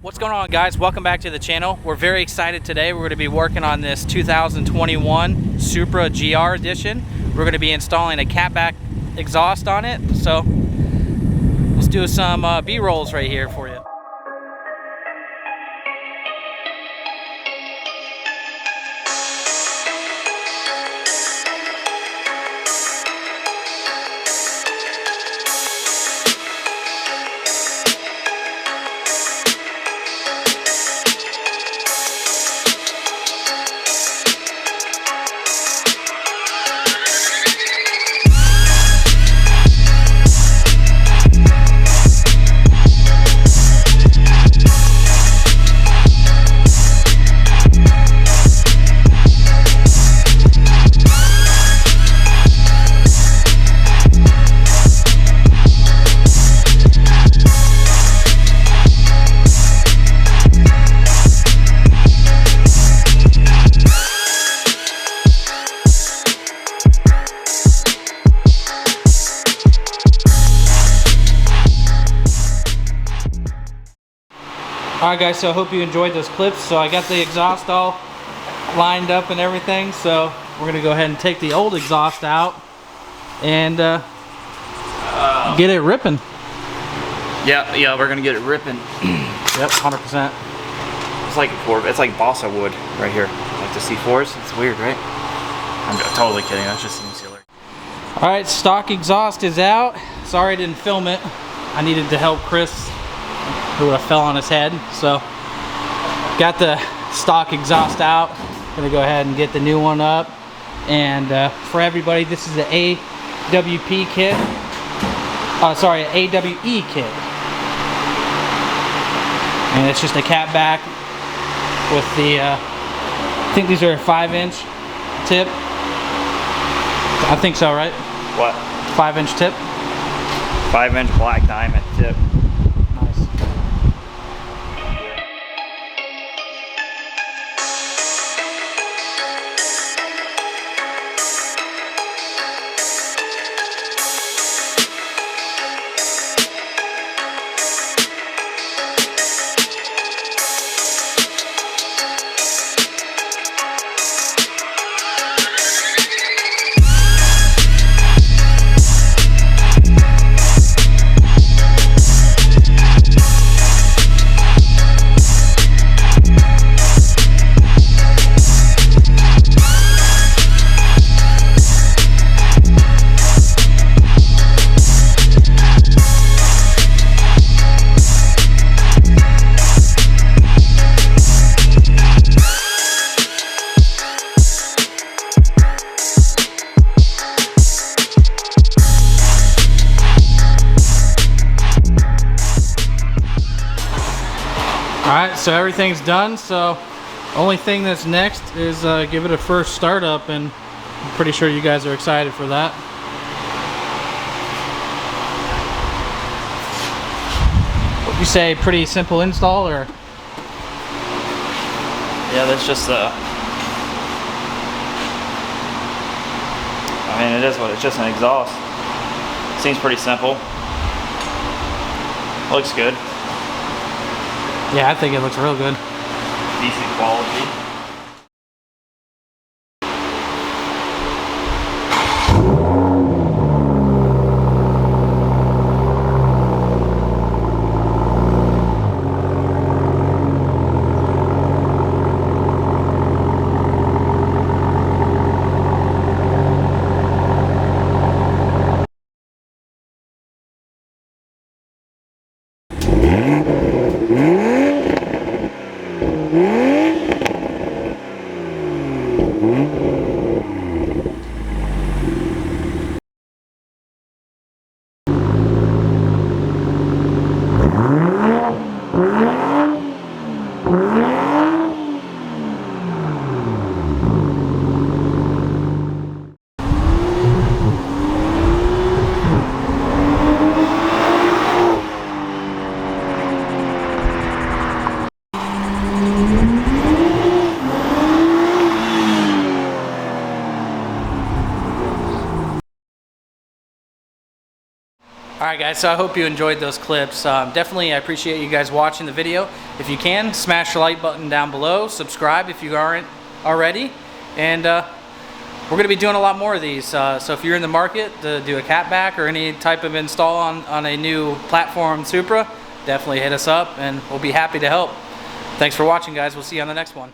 What's going on, guys? Welcome back to the channel. We're very excited today. We're going to be working on this 2021 Supra GR edition. We're going to be installing a catback exhaust on it. So let's do some B-rolls right here for you. Alright guys, so I hope you enjoyed those clips. So I got the exhaust all lined up and everything, so we're going to go ahead and take the old exhaust out and get it ripping. Yeah, we're going to get it ripping. Yep, 100%. It's like balsa wood right here. Like the C4s. It's weird, right? I'm totally kidding. That's just seam sealer. Alright, stock exhaust is out. Sorry I didn't film it. I needed to help Chris, who would have fell on his head. So got the stock exhaust out. Gonna go ahead and get the new one up. And for everybody, this is the AWP kit. Sorry, AWE kit. And it's just a catback with the I think these are a 5-inch tip. I think so, right? What? 5-inch tip. 5-inch black diamond tip. Alright, so everything's done, so only thing that's next is give it a first startup, and I'm pretty sure you guys are excited for that. What you say, pretty simple install, or? Yeah, that's just I mean, it is what it's just an exhaust. Seems pretty simple. Looks good. Yeah, I think it looks real good. Decent quality. Alright Alright guys, so I hope you enjoyed those clips. Definitely I appreciate you guys watching the video. If you can, smash the like button down below, subscribe if you aren't already, and we're going to be doing a lot more of these. So if you're in the market to do a catback or any type of install on a new platform Supra, definitely hit us up and we'll be happy to help. Thanks for watching guys, we'll see you on the next one.